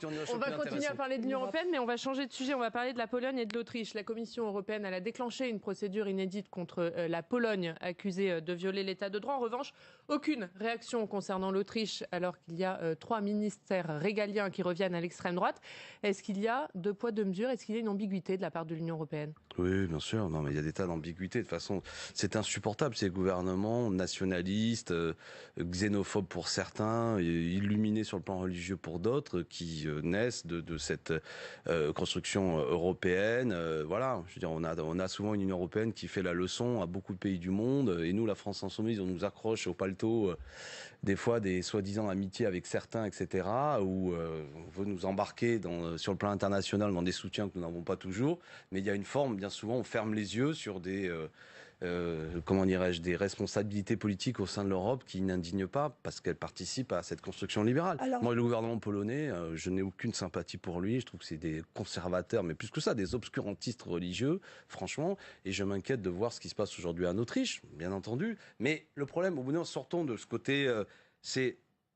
On va continuer à parler de l'Union européenne, mais on va changer de sujet. On va parler de la Pologne et de l'Autriche. La Commission européenne elle a déclenché une procédure inédite contre la Pologne, accusée de violer l'état de droit. En revanche, aucune réaction concernant l'Autriche, alors qu'il y a 3 ministères régaliens qui reviennent à l'extrême droite. Est-ce qu'il y a deux poids, deux mesures? Est-ce qu'il y a une ambiguïté de la part de l'Union européenne? Oui, bien sûr. Non, mais il y a des tas d'ambiguïtés. De toute façon, c'est insupportable, ces gouvernements nationalistes, xénophobes pour certains, et illuminés sur le plan religieux pour d'autres, qui naissent de cette construction européenne. Voilà, je veux dire, on a souvent une Union européenne qui fait la leçon à beaucoup de pays du monde, et nous, la France insoumise, on nous accroche au paletot des fois des soi-disant amitiés avec certains, etc., où on veut nous embarquer sur le plan international dans des soutiens que nous n'avons pas toujours, mais il y a une forme, bien souvent, on ferme les yeux sur des, comment dirais-je, des responsabilités politiques au sein de l'Europe qui n'indignent pas, parce qu'elles participent à cette construction libérale. Alors, moi, le gouvernement polonais, je n'ai aucune sympathie pour lui, je trouve que c'est des conservateurs, mais plus que ça, des obscurantistes religieux, franchement, et je m'inquiète de voir ce qui se passe aujourd'hui en Autriche, bien entendu, mais le problème, au bout d'un moment, sortons de ce côté,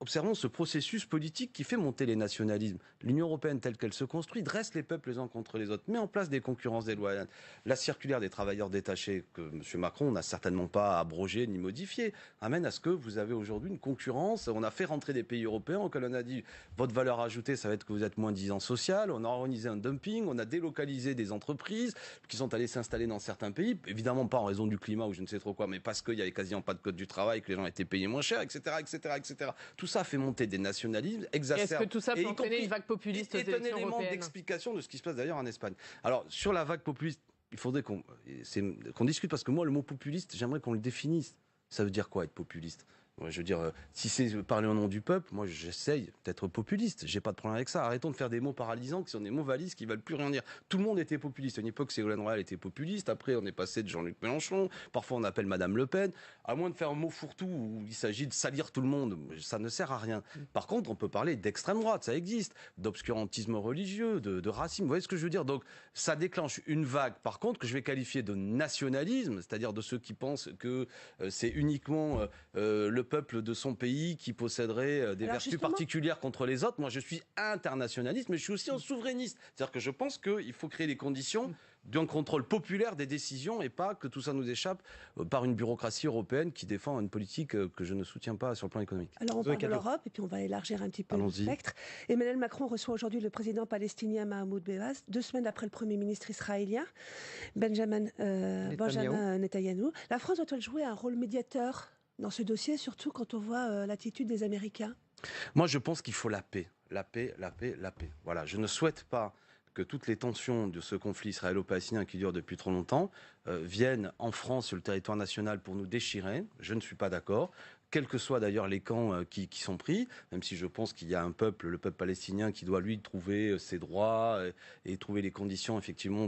observons ce processus politique qui fait monter les nationalismes. L'Union européenne telle qu'elle se construit dresse les peuples les uns contre les autres, met en place des concurrences déloyales. La circulaire des travailleurs détachés que M. Macron n'a certainement pas abrogée ni modifiée amène à ce que vous avez aujourd'hui une concurrence. On a fait rentrer des pays européens auxquels on a dit votre valeur ajoutée, ça va être que vous êtes moins disant social. On a organisé un dumping, on a délocalisé des entreprises qui sont allées s'installer dans certains pays, évidemment pas en raison du climat ou je ne sais trop quoi, mais parce qu'il n'y avait quasiment pas de code du travail, que les gens étaient payés moins cher, etc., etc., etc. Tout ça fait monter des nationalismes, exacerbe. Est-ce que tout ça peut entraîner une vague populiste aux élections européennes ? C'est un élément d'explication de ce qui se passe d'ailleurs en Espagne. Alors, sur la vague populiste, il faudrait qu'on discute, parce que moi, le mot populiste, j'aimerais qu'on le définisse. Ça veut dire quoi, être populiste ? Ouais, je veux dire, si c'est parler au nom du peuple, moi j'essaye d'être populiste, j'ai pas de problème avec ça. Arrêtons de faire des mots paralysants qui sont des mots valises qui veulent plus rien dire. Tout le monde était populiste. À une époque, Ségolène Royal était populiste, après on est passé de Jean-Luc Mélenchon, parfois on appelle Madame Le Pen. À moins de faire un mot fourre-tout où il s'agit de salir tout le monde, ça ne sert à rien. Par contre, on peut parler d'extrême droite, ça existe, d'obscurantisme religieux, de racisme, vous voyez ce que je veux dire? Donc ça déclenche une vague, par contre, que je vais qualifier de nationalisme, c'est-à-dire de ceux qui pensent que c'est uniquement le peuple de son pays qui posséderait des vertus particulières contre les autres. Moi, je suis internationaliste, mais je suis aussi un souverainiste. C'est-à-dire que je pense qu'il faut créer les conditions d'un contrôle populaire des décisions et pas que tout ça nous échappe par une bureaucratie européenne qui défend une politique que je ne soutiens pas sur le plan économique. Alors on parle de l'Europe et puis on va élargir un petit peu le spectre. Emmanuel Macron reçoit aujourd'hui le président palestinien Mahmoud Abbas, 2 semaines après le Premier ministre israélien Benjamin Netanyahou. La France doit-elle jouer un rôle médiateur dans ce dossier, surtout quand on voit l'attitude des Américains? Moi, je pense qu'il faut la paix. La paix, la paix, la paix. Voilà, je ne souhaite pas que toutes les tensions de ce conflit israélo-palestinien qui dure depuis trop longtemps viennent en France, sur le territoire national, pour nous déchirer. Je ne suis pas d'accord. Quels que soient d'ailleurs les camps qui sont pris, même si je pense qu'il y a un peuple, le peuple palestinien, qui doit lui trouver ses droits et trouver les conditions effectivement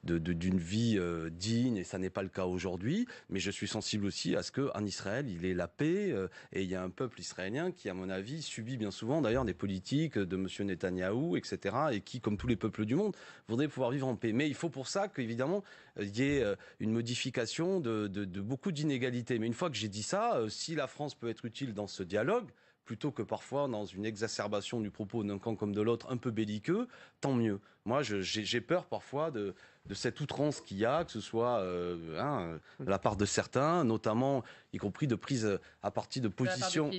d'une vie digne, et ça n'est pas le cas aujourd'hui. Mais je suis sensible aussi à ce qu'en Israël, il y ait la paix, et il y a un peuple israélien qui, à mon avis, subit bien souvent d'ailleurs des politiques de M. Netanyahou, etc., et qui, comme tous les peuples du monde, voudraient pouvoir vivre en paix. Mais il faut pour ça qu'évidemment, il y ait une modification de beaucoup d'inégalités. Mais une fois que j'ai dit ça, si la France peut être utile dans ce dialogue, plutôt que parfois dans une exacerbation du propos d'un camp comme de l'autre, un peu belliqueux, tant mieux. Moi, j'ai peur parfois de cette outrance qu'il y a, que ce soit de la part de certains, notamment, y compris de prise à partir de positions...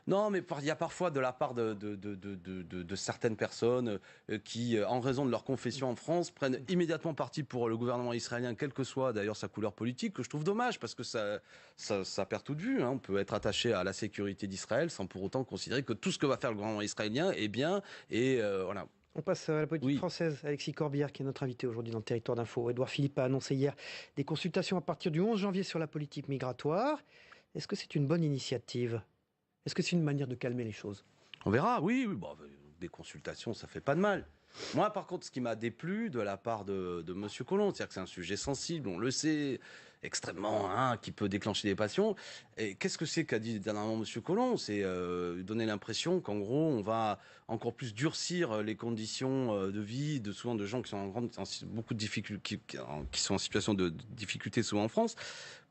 Non, mais il y a parfois de la part de certaines personnes qui, en raison de leur confession en France, prennent immédiatement parti pour le gouvernement israélien, quelle que soit d'ailleurs sa couleur politique, que je trouve dommage, parce que ça perd toute vue. Hein. On peut être attaché à la sécurité d'Israël sans pour autant considérer que tout ce que va faire le gouvernement israélien est bien, et voilà. On passe à la politique française. Alexis Corbière, qui est notre invité aujourd'hui dans le Territoire d'Info. Édouard Philippe a annoncé hier des consultations à partir du 11 janvier sur la politique migratoire. Est-ce que c'est une bonne initiative ? Est-ce que c'est une manière de calmer les choses ? On verra, oui. Bon, des consultations, ça fait pas de mal. Moi, par contre, ce qui m'a déplu de la part de M. Collomb, c'est-à-dire que c'est un sujet sensible, on le sait, extrêmement, qui peut déclencher des passions. Et qu'est-ce que c'est qu'a dit dernièrement M. Collomb? C'est donner l'impression qu'en gros, on va encore plus durcir les conditions de vie souvent de gens qui sont en beaucoup de difficultés, qui sont en situation de difficulté souvent en France,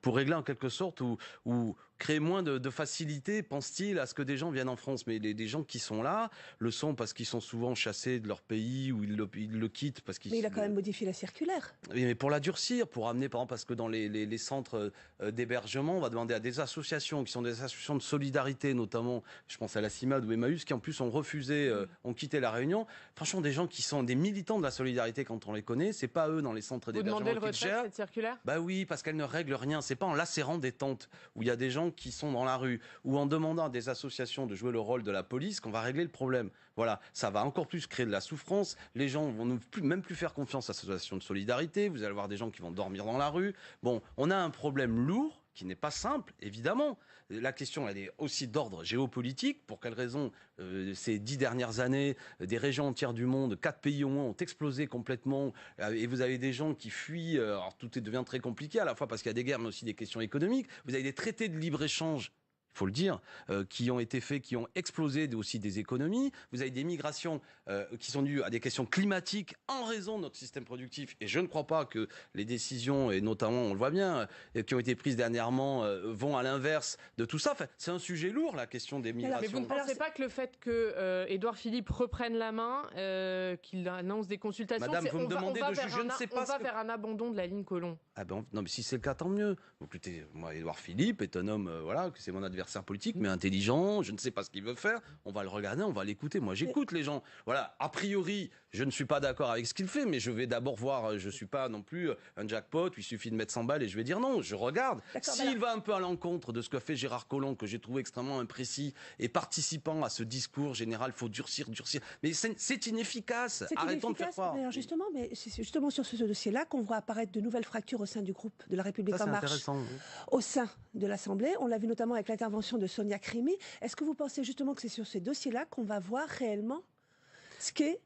pour régler en quelque sorte ou créer moins de facilité, pense-t-il, à ce que des gens viennent en France. Mais les gens qui sont là le sont parce qu'ils sont souvent chassés de leur pays ou ils le quittent parce qu'ils... Mais il a quand même modifié la circulaire. Oui, mais pour la durcir, pour amener, par exemple, parce que dans les centres d'hébergement, on va demander à des associations qui sont des associations de solidarité, notamment, je pense à la CIMAD ou Emmaüs, qui en plus ont refusé, ont quitté la Réunion. Franchement, des gens qui sont des militants de la solidarité quand on les connaît, c'est pas eux dans les centres d'hébergement. Vous demandez le retrait de cette circulaire ? Bah oui, parce qu'elle ne règle rien. C'est pas en lacérant des tentes où il y a des gens qui sont dans la rue ou en demandant à des associations de jouer le rôle de la police qu'on va régler le problème. Voilà, ça va encore plus créer de la souffrance. Les gens vont même plus faire confiance à cette association de solidarité. Vous allez voir des gens qui vont dormir dans la rue. Bon, on a un problème lourd qui n'est pas simple, évidemment. La question, elle est aussi d'ordre géopolitique. Pour quelles raisons ces 10 dernières années, des régions entières du monde, 4 pays au moins, ont explosé complètement. Et vous avez des gens qui fuient. Alors tout devient très compliqué, à la fois parce qu'il y a des guerres, mais aussi des questions économiques. Vous avez des traités de libre-échange, il faut le dire, qui ont été faits, qui ont explosé aussi des économies. Vous avez des migrations qui sont dues à des questions climatiques en raison de notre système productif. Et je ne crois pas que les décisions, et notamment, on le voit bien, qui ont été prises dernièrement, vont à l'inverse de tout ça. Enfin, c'est un sujet lourd, la question des migrations. Mais vous ne pensez pas que le fait que Édouard Philippe reprenne la main, qu'il annonce des consultations, Madame, vous me demandez je ne sais pas. On va vers un abandon de la ligne Collomb. Ah ben, non, mais si c'est le cas, tant mieux. Écoutez, moi, Édouard Philippe est un homme, voilà, que c'est mon adversaire politique, mais intelligent. Je ne sais pas ce qu'il veut faire. On va le regarder, on va l'écouter. Moi, j'écoute les gens. Voilà. A priori, je ne suis pas d'accord avec ce qu'il fait, mais je vais d'abord voir. Je suis pas non plus un jackpot où il suffit de mettre 100 balles et je vais dire non. Je regarde. S'il va un peu à l'encontre de ce que fait Gérard Collomb, que j'ai trouvé extrêmement imprécis et participant à ce discours général, faut durcir. Mais c'est inefficace. Arrêtons de faire croire. Mais justement, c'est justement sur ce dossier-là qu'on voit apparaître de nouvelles fractures au sein du groupe de la République en marche. Au sein de l'Assemblée, on l'a vu notamment avec l'intervention de Sonia Crimi. Est-ce que vous pensez justement que c'est sur ces dossiers-là qu'on va voir réellement ce qu'est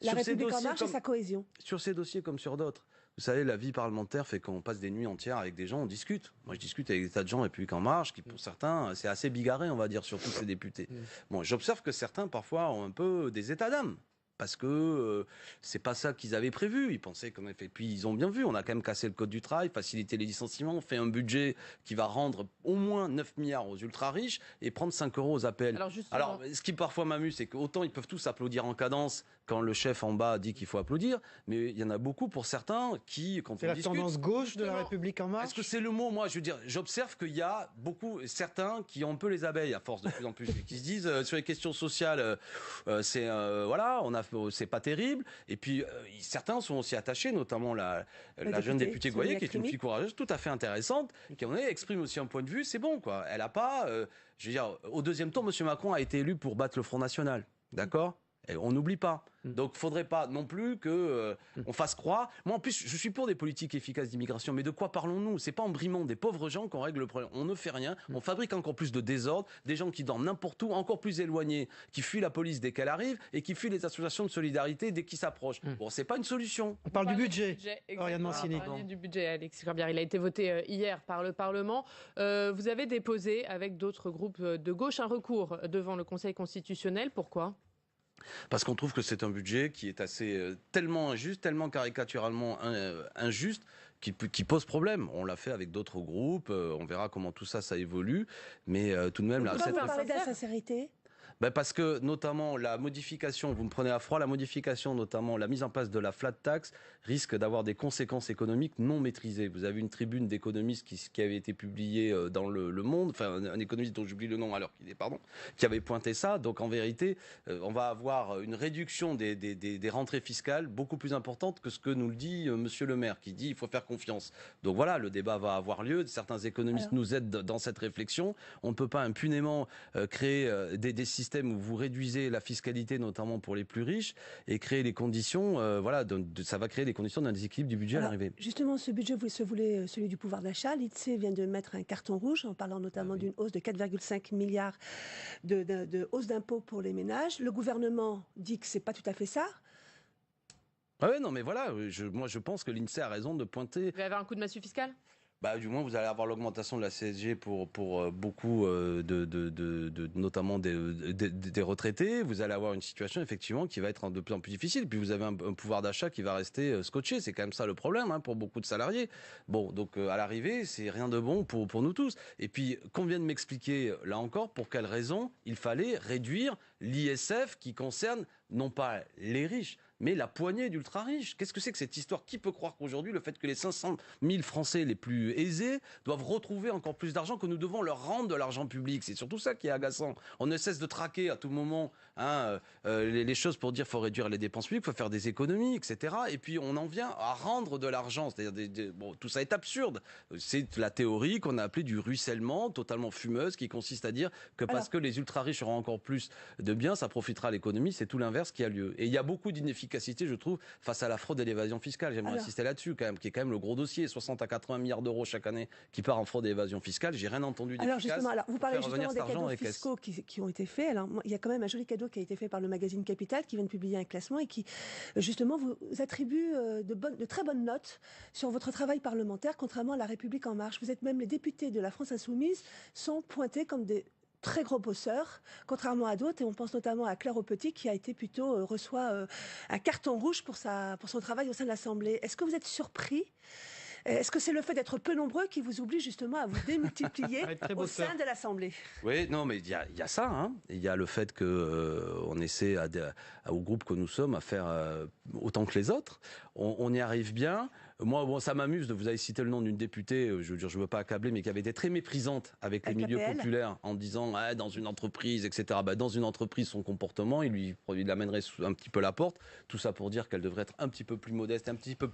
la République en marche et sa cohésion? Sur ces dossiers comme sur d'autres. Vous savez, la vie parlementaire fait qu'on passe des nuits entières avec des gens, on discute. Moi, je discute avec des tas de gens République en marche, qui pour certains, c'est assez bigarré, on va dire, surtout ces députés. Bon, j'observe que certains, parfois, ont un peu des états d'âme. Parce que c'est pas ça qu'ils avaient prévu. Ils pensaient qu'on avait fait. Puis ils ont bien vu, on a quand même cassé le code du travail, facilité les licenciements, on fait un budget qui va rendre au moins 9 milliards aux ultra riches et prendre 5 euros aux APL. Alors ce qui parfois m'amuse, c'est qu'autant ils peuvent tous applaudir en cadence quand le chef en bas dit qu'il faut applaudir, mais il y en a beaucoup pour certains qui, quand on discute... C'est la tendance gauche de la République en marche? Est-ce que c'est le mot? Moi, je veux dire, j'observe qu'il y a certains qui ont un peu les abeilles à force de plus en plus, et qui se disent sur les questions sociales, c'est pas terrible. Et puis certains sont aussi attachés, notamment la jeune députée Goyer, qui est une fille courageuse, tout à fait intéressante, qui exprime aussi un point de vue. C'est bon, quoi. Elle a pas, je veux dire, au deuxième tour, M. Macron a été élu pour battre le Front National, d'accord? Et on n'oublie pas. Donc, faudrait pas non plus que on fasse croire. Moi, en plus, je suis pour des politiques efficaces d'immigration, mais de quoi parlons-nous? C'est pas en brimant des pauvres gens qu'on règle le problème. On ne fait rien. On fabrique encore plus de désordre, des gens qui dorment n'importe où, encore plus éloignés, qui fuient la police dès qu'elle arrive et qui fuient les associations de solidarité dès qu'ils s'approchent. Bon, c'est pas une solution. On parle du budget. Oriane Mancini. On parle du budget, Alexis Corbière. Il a été voté hier par le Parlement. Vous avez déposé avec d'autres groupes de gauche un recours devant le Conseil constitutionnel. Pourquoi? Parce qu'on trouve que c'est un budget qui est tellement injuste, tellement caricaturalement injuste, qui pose problème. On l'a fait avec d'autres groupes, on verra comment tout ça évolue, mais tout de même... Pourquoi vous parlez de la sincérité? Parce que notamment la modification, vous me prenez à froid, la modification, notamment la mise en place de la flat tax, risque d'avoir des conséquences économiques non maîtrisées. Vous avez une tribune d'économistes qui avait été publiée dans le Monde, enfin un économiste dont j'oublie le nom alors qu'il est, qui avait pointé ça. Donc en vérité, on va avoir une réduction des rentrées fiscales beaucoup plus importante que ce que nous le dit Monsieur le maire, qui dit il faut faire confiance. Donc voilà, le débat va avoir lieu. Certains économistes nous aident dans cette réflexion. On ne peut pas impunément créer des systèmes où vous réduisez la fiscalité, notamment pour les plus riches, et créer les conditions, ça va créer les conditions d'un déséquilibre du budget à l'arrivée. Justement, ce budget, vous se voulez celui du pouvoir d'achat. L'INSEE vient de mettre un carton rouge en parlant notamment d'une hausse de 4,5 milliards de hausse d'impôts pour les ménages. Le gouvernement dit que c'est pas tout à fait ça. Ah ouais, non, mais voilà, moi je pense que l'INSEE a raison de pointer. Vous allez avoir un coup de massue fiscale? Du moins, vous allez avoir l'augmentation de la CSG pour beaucoup notamment des retraités. Vous allez avoir une situation effectivement qui va être de plus en plus difficile. Puis vous avez un pouvoir d'achat qui va rester scotché. C'est quand même ça le problème pour beaucoup de salariés. Bon, donc à l'arrivée, c'est rien de bon pour nous tous. Et puis, qu'on vienne m'expliquer là encore pour quelles raisons il fallait réduire l'ISF qui concerne non pas les riches, mais la poignée d'ultra-riches. Qu'est-ce que c'est que cette histoire? Qui peut croire qu'aujourd'hui, le fait que les 500 000 Français les plus aisés doivent retrouver encore plus d'argent, que nous devons leur rendre de l'argent public? C'est surtout ça qui est agaçant. On ne cesse de traquer à tout moment les choses pour dire qu'il faut réduire les dépenses publiques, il faut faire des économies, etc. Et puis on en vient à rendre de l'argent. C'est-à-dire, tout ça est absurde. C'est la théorie qu'on a appelée du ruissellement, totalement fumeuse, qui consiste à dire que parce que les ultra-riches auront encore plus de biens, ça profitera à l'économie. C'est tout l'inverse qui a lieu. Et il y a beaucoup d'inefficacité, je trouve, face à la fraude et l'évasion fiscale. J'aimerais insister là-dessus, quand même, qui est quand même le gros dossier, 60 à 80 milliards d'euros chaque année qui part en fraude et évasion fiscale. J'ai rien entendu d'efficace. Alors vous parlez justement des cadeaux fiscaux qui ont été faits. Alors il y a quand même un joli cadeau qui a été fait par le magazine Capital, qui vient de publier un classement et qui justement vous attribue de très bonnes notes sur votre travail parlementaire, contrairement à La République En Marche. Vous êtes même, les députés de la France Insoumise sont pointés comme des très gros bosseurs, contrairement à d'autres, et on pense notamment à Claire Aupetit qui a été plutôt reçoit un carton rouge pour son travail au sein de l'Assemblée. Est-ce que vous êtes surpris? Est-ce que c'est le fait d'être peu nombreux qui vous oblige justement à vous démultiplier au sein de l'Assemblée? Oui, non, mais il y a ça. Il y a le fait qu'on essaie au groupe que nous sommes à faire autant que les autres. On y arrive bien. Moi, ça m'amuse de vous avez cité le nom d'une députée, je veux dire, je veux pas accabler, mais qui avait été très méprisante avec les milieux populaires en disant dans une entreprise, etc. Dans une entreprise, son comportement, il l'amènerait un petit peu la porte. Tout ça pour dire qu'elle devrait être un petit peu plus modeste,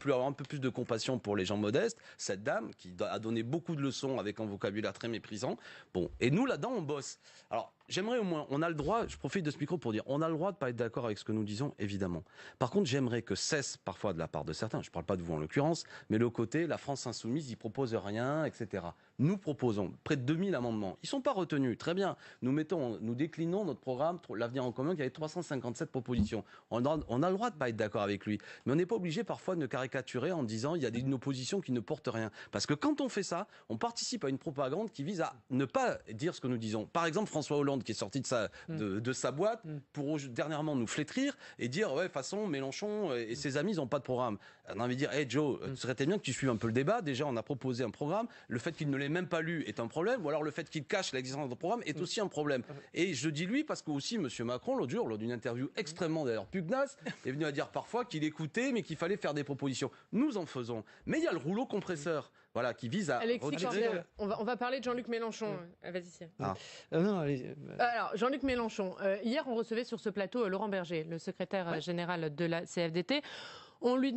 avoir un peu plus de compassion pour les gens modestes. Cette dame qui a donné beaucoup de leçons avec un vocabulaire très méprisant. Bon, et nous là-dedans, on bosse. Alors, j'aimerais au moins, on a le droit, je profite de ce micro pour dire, on a le droit de pas être d'accord avec ce que nous disons, évidemment. Par contre, j'aimerais que cesse parfois de la part de certains, je parle pas de vous en l'occurrence, mais le côté, la France Insoumise, ils proposent rien, etc. Nous proposons près de 2000 amendements. Ils sont pas retenus, très bien. Nous déclinons notre programme, l'Avenir en commun, qui avait 357 propositions. On a le droit de pas être d'accord avec lui. Mais on n'est pas obligé parfois de ne caricaturer en disant, il y a une opposition qui ne porte rien. Parce que quand on fait ça, on participe à une propagande qui vise à ne pas dire ce que nous disons. Par exemple, François Hollande, qui est sorti de sa boîte pour dernièrement nous flétrir et dire de toute façon Mélenchon et ses amis ils n'ont pas de programme. On a envie de dire hey Joe, ce serait bien que tu suives un peu le débat. Déjà on a proposé un programme, le fait qu'il ne l'ait même pas lu est un problème, ou alors le fait qu'il cache l'existence d'un programme est aussi un problème. Et je dis lui parce que aussi monsieur Macron l'autre jour, lors d'une interview extrêmement d'ailleurs pugnace, est venu à dire parfois qu'il écoutait mais qu'il fallait faire des propositions. Nous en faisons, mais il y a le rouleau compresseur. Voilà, qui vise à... Alexis Corbière, on va parler de Jean-Luc Mélenchon. Vas-y. Non, allez. Alors, Jean-Luc Mélenchon, hier, on recevait sur ce plateau Laurent Berger, le secrétaire général de la CFDT. On lui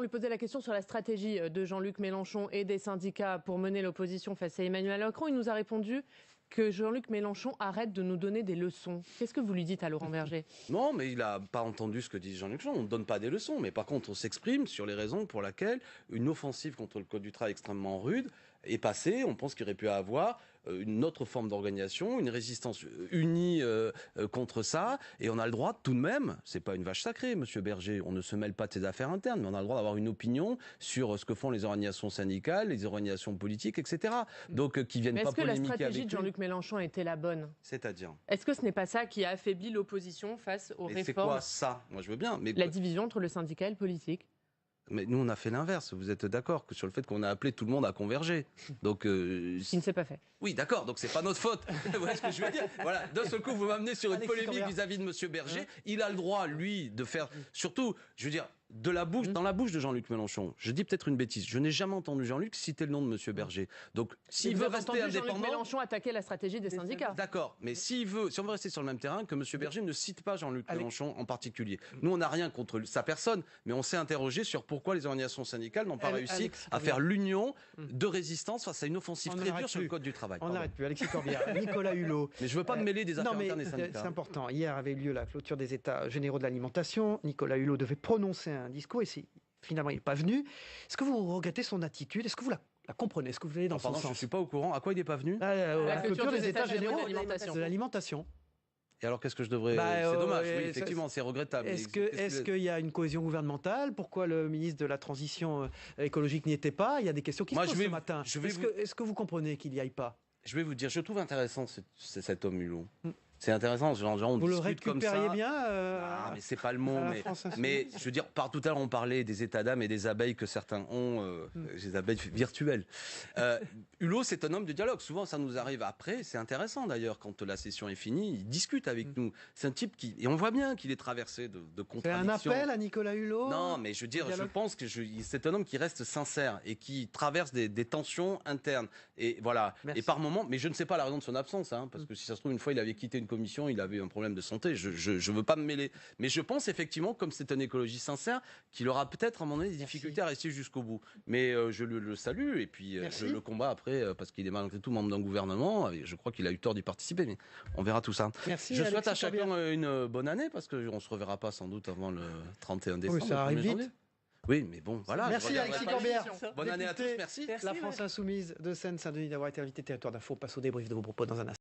posait la question sur la stratégie de Jean-Luc Mélenchon et des syndicats pour mener l'opposition face à Emmanuel Macron. Il nous a répondu que Jean-Luc Mélenchon arrête de nous donner des leçons. Qu'est-ce que vous lui dites à Laurent Berger? Non, mais il n'a pas entendu ce que dit Jean-Luc Mélenchon. On ne donne pas des leçons, mais par contre, on s'exprime sur les raisons pour lesquelles une offensive contre le Code du travail extrêmement rude est passée. On pense qu'il aurait pu avoir une autre forme d'organisation, une résistance unie contre ça, et on a le droit tout de même, c'est pas une vache sacrée, monsieur Berger, on ne se mêle pas de ses affaires internes, mais on a le droit d'avoir une opinion sur ce que font les organisations syndicales, les organisations politiques, etc. Donc qui viennent pas polémiquer avec lui. Est-ce que la stratégie de Jean-Luc Mélenchon était la bonne? C'est-à-dire? Est-ce que ce n'est pas ça qui a affaibli l'opposition face aux réformes? C'est quoi ça? Moi je veux bien. Mais la division entre le syndicat et le politique. Mais nous, on a fait l'inverse. Vous êtes d'accord sur le fait qu'on a appelé tout le monde à converger. Donc, ce qui ne s'est pas fait. Oui, d'accord. Donc, c'est pas notre faute. Vous voyez ce que je veux dire? Voilà. D'un seul coup, vous m'amenez sur une polémique vis-à-vis de monsieur Berger. Il a le droit, lui, de faire. Surtout, je veux dire, dans la bouche de Jean-Luc Mélenchon. Je dis peut-être une bêtise. Je n'ai jamais entendu Jean-Luc citer le nom de monsieur Berger. Donc, s'il veut rester indépendant. Jean-Luc Mélenchon attaquer la stratégie des syndicats. D'accord. Mais si on veut rester sur le même terrain, que monsieur Berger ne cite pas Jean-Luc Mélenchon en particulier. Nous, on n'a rien contre sa personne, mais on s'est interrogé sur pourquoi les organisations syndicales n'ont pas réussi à faire l'union de résistance face à une offensive très dure sur le Code du travail. On n'arrête plus. Alexis Corbière, Nicolas Hulot. Mais je ne veux pas me mêler des affaires internes des syndicats. C'est important. Hier avait lieu la clôture des États généraux de l'alimentation. Nicolas Hulot devait prononcer un discours et finalement il n'est pas venu. Est-ce que vous regrettez son attitude? Est-ce que vous la comprenez? Est-ce que vous allez dans son sens? Je ne suis pas au courant. À quoi il n'est pas venu? À la clôture des États généraux de l'alimentation. Et alors, qu'est-ce que je devrais... c'est dommage, oui, effectivement, c'est regrettable. Est-ce qu'il y a une cohésion gouvernementale? Pourquoi le ministre de la Transition écologique n'y était pas? Il y a des questions qui se posent ce matin. Est-ce que vous comprenez qu'il n'y aille pas? Je vais vous dire, je trouve intéressant cet homme Hulot. C'est intéressant, on vous le discute comme ça. récupériez bien mais c'est pas le mot. Mais je veux dire, tout à l'heure, on parlait des états d'âme et des abeilles que certains ont, des abeilles virtuelles. Hulot, c'est un homme de dialogue. Souvent, ça nous arrive après. C'est intéressant d'ailleurs, quand la session est finie, il discute avec nous. C'est un type qui... Et on voit bien qu'il est traversé de contradictions. C'est un appel à Nicolas Hulot? Non, mais je veux dire, je pense que c'est un homme qui reste sincère et qui traverse des tensions internes. Et voilà. Merci. Et par moments, mais je ne sais pas la raison de son absence, parce que si ça se trouve, une fois, il avait quitté une commission, il avait un problème de santé. Je veux pas me mêler. Mais je pense effectivement, comme c'est un écologiste sincère, qu'il aura peut-être à un moment donné des difficultés à rester jusqu'au bout. Mais je le salue et puis je le combats après parce qu'il est malgré tout membre d'un gouvernement. Et je crois qu'il a eu tort d'y participer, mais on verra tout ça. Merci, je souhaite à chacun une bonne année parce qu'on se reverra pas sans doute avant le 31 décembre. Oui, ça arrive vite. Oui, mais bon, voilà. Merci Alexis Corbière. Bonne année à tous, merci. La France Insoumise de Seine-Saint-Denis d'avoir été invité. Territoire d'Info passe au débrief de vos propos dans un instant.